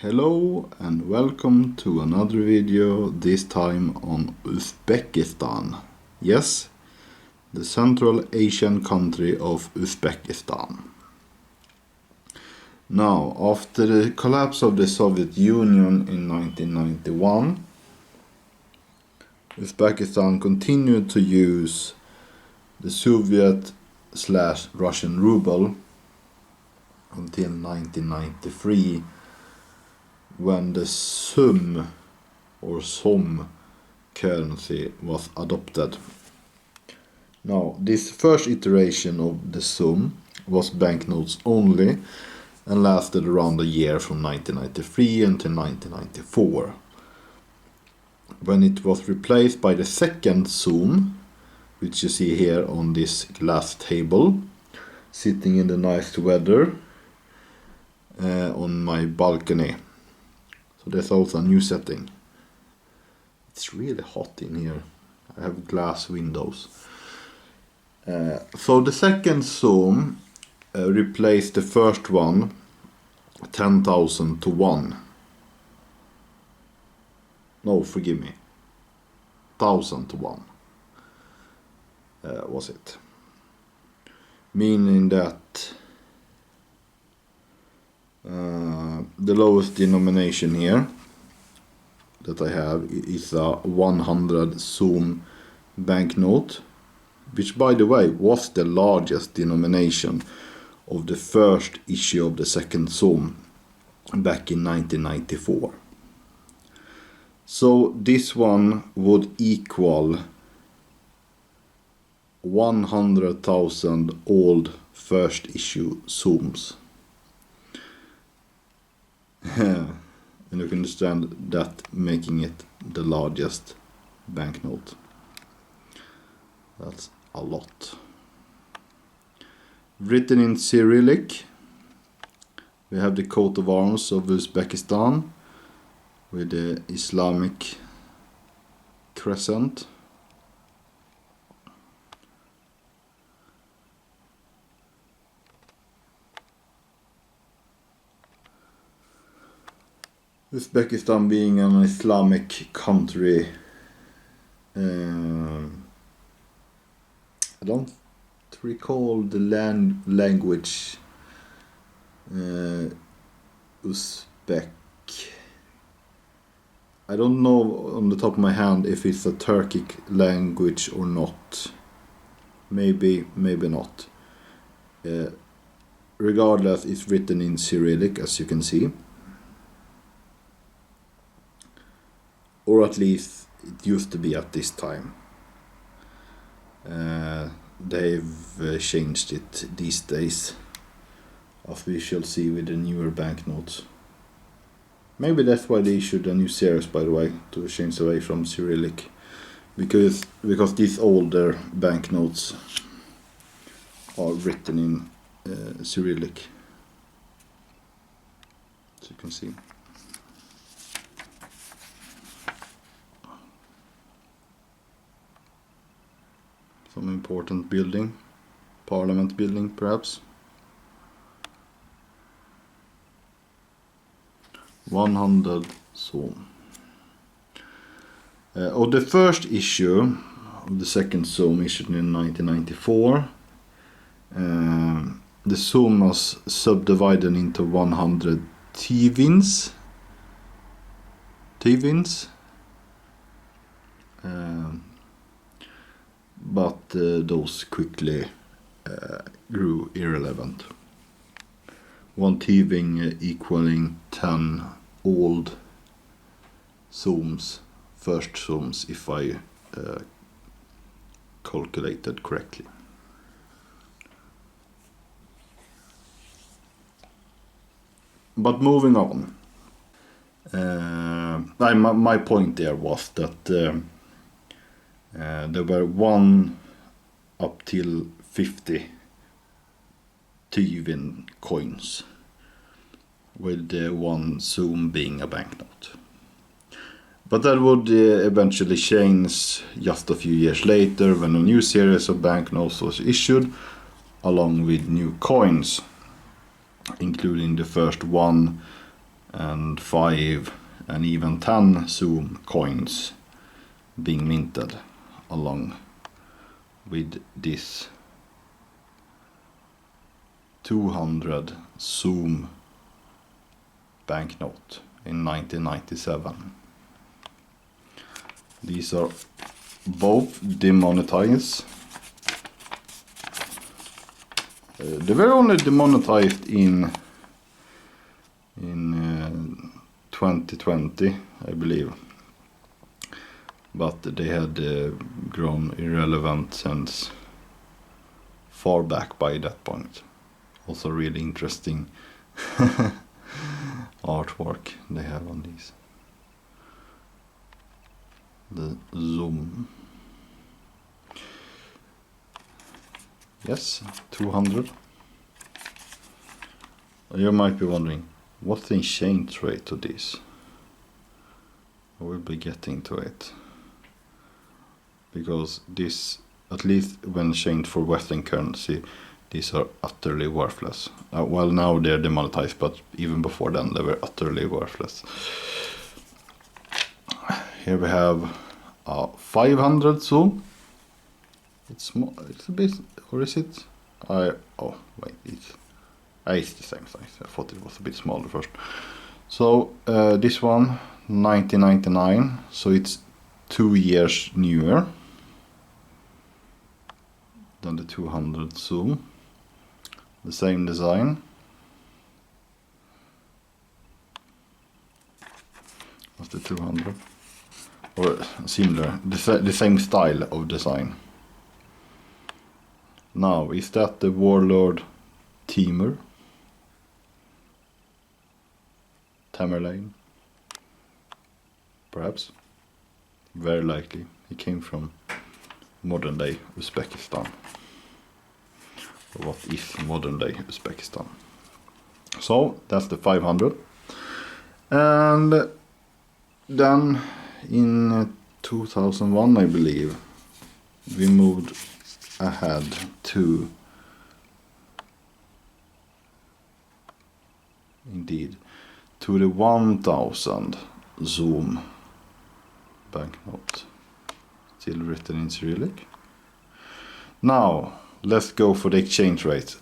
Hello and welcome to another video, this time on Uzbekistan. Yes, the Central Asian country of Uzbekistan. Now, after the collapse of the Soviet Union in 1991, Uzbekistan continued to use the Soviet/Russian ruble until 1993, when the Soʻm or Soʻm currency was adopted. Now, this first iteration of the Soʻm was banknotes only and lasted around a year from 1993 until 1994, when it was replaced by the second Soʻm, which you see here on this glass table, sitting in the nice weather on my balcony. So that's also a new setting. It's really hot in here. I have glass windows. So the second Soʻm replaced the first one 10,000 to 1. No, forgive me. 1,000 to 1 was it. Meaning that the lowest denomination here that I have is a 100 Soʻm banknote, which by the way was the largest denomination of the first issue of the second Soʻm back in 1994. So this one would equal 100,000 old first issue Soʻms. And you can understand that making it the largest banknote. That's a lot. Written in Cyrillic, we have the coat of arms of Uzbekistan with the Islamic crescent. Uzbekistan being an Islamic country, I don't recall the language. Uzbek. I don't know on the top of my hand if it's a Turkic language or not. Maybe not. Regardless, it's written in Cyrillic, as you can see. Or at least it used to be at this time. They've changed it these days, as we shall see with the newer banknotes. Maybe that's why they issued a new series, by the way, to change away from Cyrillic, because these older banknotes are written in Cyrillic, as you can see. Some important building, parliament building perhaps. 100 Soʻm. Of the first issue of the second Soʻm, issued in 1994, the Soʻm was subdivided into 100 tivins. But those quickly grew irrelevant. One tiving equaling 10 old Soʻms, first Soʻms, if I calculated correctly. But moving on, my point there was that there were 1 up till 50 tivin coins, with one Soʻm being a banknote. But that would eventually change just a few years later, when a new series of banknotes was issued, along with new coins, including the first one and 5 and even 10 Soʻm coins being minted along with this 200 Soʻm banknote in 1997. These are both demonetized. They were only demonetized in 2020, I believe, but they had grown irrelevant since far back by that point. Also really interesting artwork they have on these. The Soʻm. Yes, 200. You might be wondering, what's the exchange rate to this? I will be getting to it. Because this, at least when changed for Western currency, these are utterly worthless. Well, now they're demonetized, but even before then they were utterly worthless. Here we have 500 Soʻm. It's small, it's a bit, or is it? Oh wait, it's the same size. I thought it was a bit smaller first. So this one, 1999, so it's 2 years newer than the 200 Soʻm. The same design. What's the 200? Or similar, the same style of design. Now, is that the warlord Timur? Tamerlane? Perhaps. Very likely. He came from modern day Uzbekistan. Or what is modern day Uzbekistan? So, that's the 500. And then in 2001, I believe, we moved ahead to, indeed, to the 1000 Soʻm banknote, still written in Cyrillic. Now let's go for the exchange rate.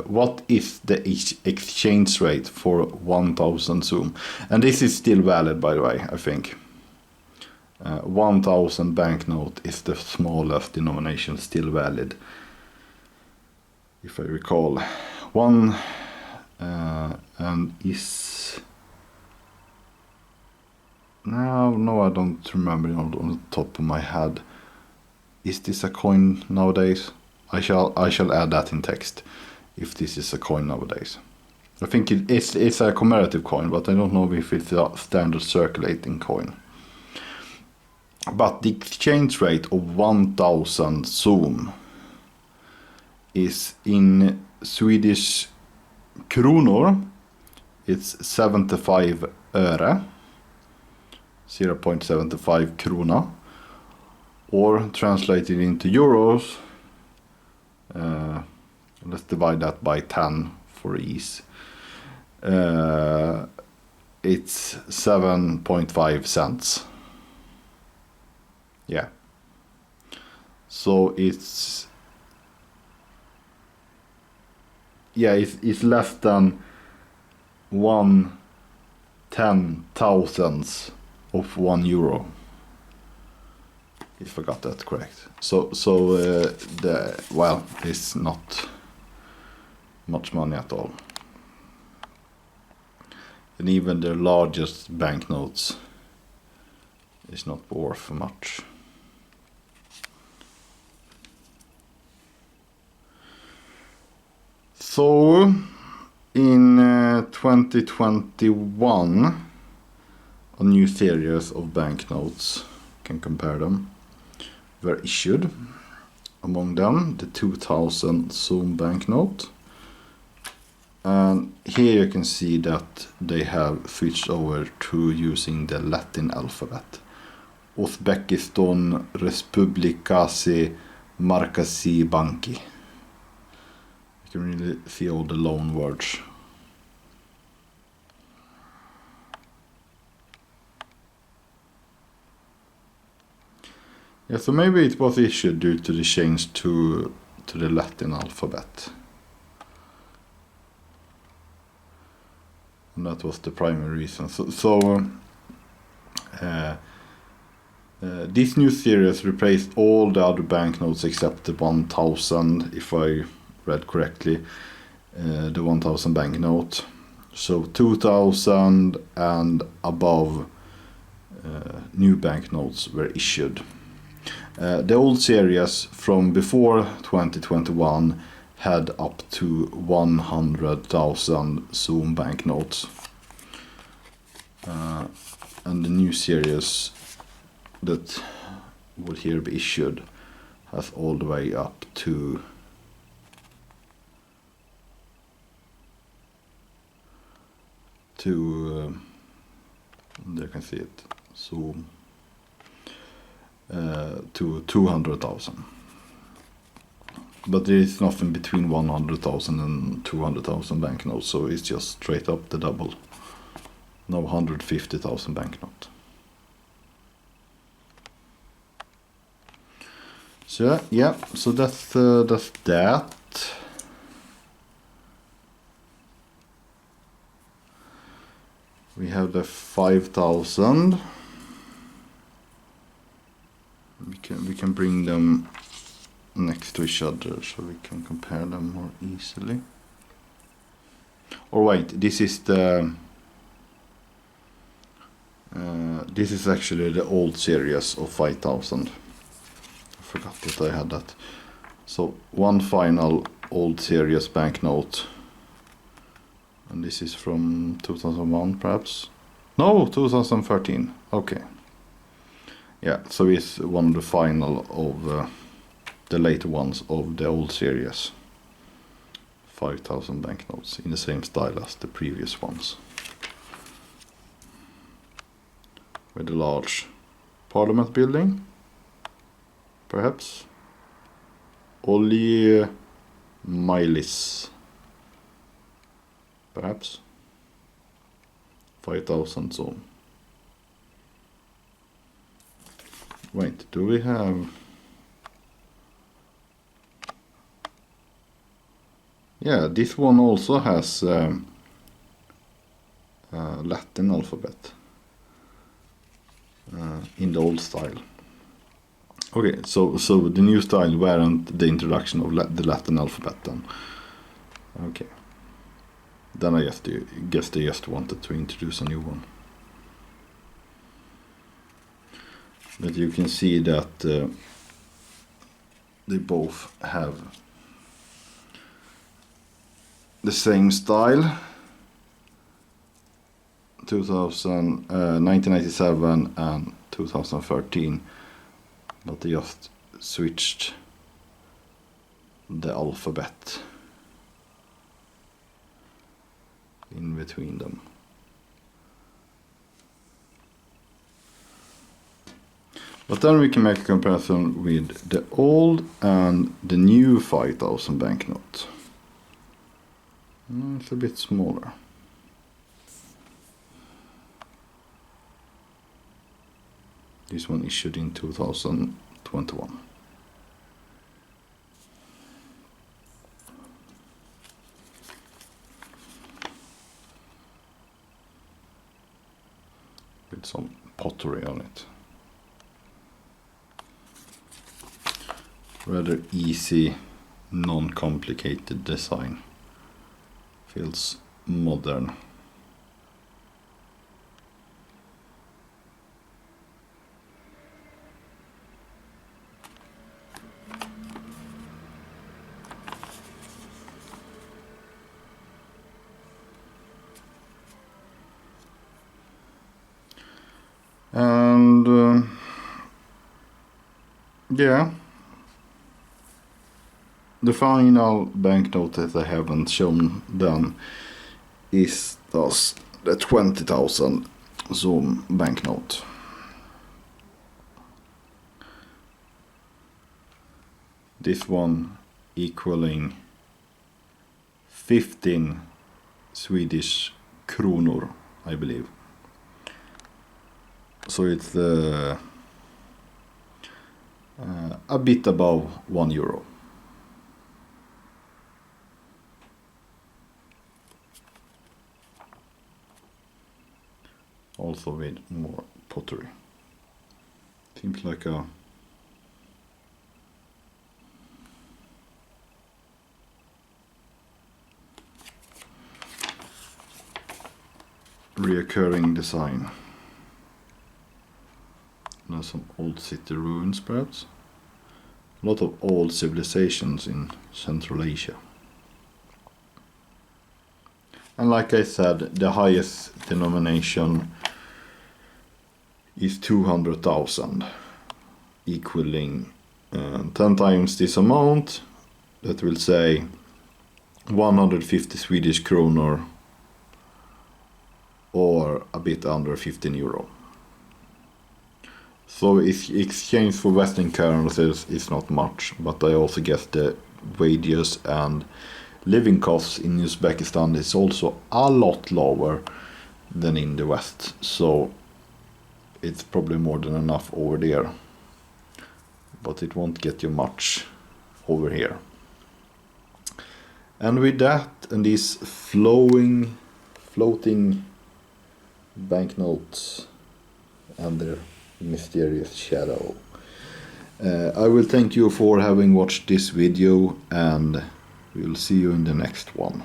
What is the exchange rate for 1000 Soʻm? And this is still valid, by the way, I think. 1000 banknote is the smallest denomination still valid, if I recall. And is no, I don't remember on the top of my head. Is this a coin nowadays? I shall add that in text if this is a coin nowadays. I think it's a commemorative coin, but I don't know if it's a standard circulating coin. But the exchange rate of 1000 Soʻm is in Swedish kronor. It's 75 öre, 0.75 krona, or translated into euros, let's divide that by 10 for ease. It's 7.5 cents. Yeah. So it's less than 1/10,000th of €1, if I got that correct. So it's not much money at all. And even the largest banknotes is not worth much. So in 2021, a new series of banknotes, can compare them, were issued. Among them, the 2000 Soʻm banknote. And here you can see that they have switched over to using the Latin alphabet. Uzbekistan Respublikasi Markasi Banki. You can really see all the loan words. Yeah, so maybe it was issued due to the change to the Latin alphabet. And that was the primary reason. This new series replaced all the other banknotes except the 1000, if I read correctly, the 1000 banknote. So 2000 and above new banknotes were issued. The old series from before 2021 had up to 100,000 Soʻm banknotes. And the new series that would here be issued has all the way up to there you can see it, so to 200,000. But there is nothing between 100,000 and 200,000 banknotes, so it's just straight up the double. No 150,000 banknote. So yeah, so that's that. We have the 5,000. We can bring them next to each other so we can compare them more easily. Or wait, this is the this is actually the old series of 5,000. I forgot that I had that. So one final old series banknote. And this is from 2001 perhaps? No, 2013. Okay. Yeah, so it's one of the final of the later ones of the old series. 5,000 banknotes in the same style as the previous ones. With a large parliament building, perhaps. Oli Mailis, perhaps. 5,000 Soʻm. Wait, do we have... Yeah, this one also has Latin alphabet in the old style. Okay, so the new style weren't the introduction of the Latin alphabet then. Okay. Then I guess they just wanted to introduce a new one. But you can see that they both have the same style. 1997 and 2013, but they just switched the alphabet in between them. But then we can make a comparison with the old and the new 5,000 banknote. It's a bit smaller. This one issued in 2021. With some pottery on it. Rather easy, non-complicated design. Feels modern. And yeah, the final banknote that I haven't shown then is thus the 20,000 Soʻm banknote. This one equaling 15 Swedish kronor, I believe. So it's a bit above €1. Also with more pottery. Seems like a reoccurring design. Now some old city ruins perhaps. A lot of old civilizations in Central Asia. And like I said, the highest denomination is 200,000, equaling 10 times this amount. That will say 150 Swedish kronor, or a bit under €15. So exchange for Western currencies is not much, but I also guess the wages and living costs in Uzbekistan is also a lot lower than in the West, so it's probably more than enough over there, but it won't get you much over here. And with that and these floating banknotes and their mysterious shadow, I will thank you for having watched this video, and we'll see you in the next one.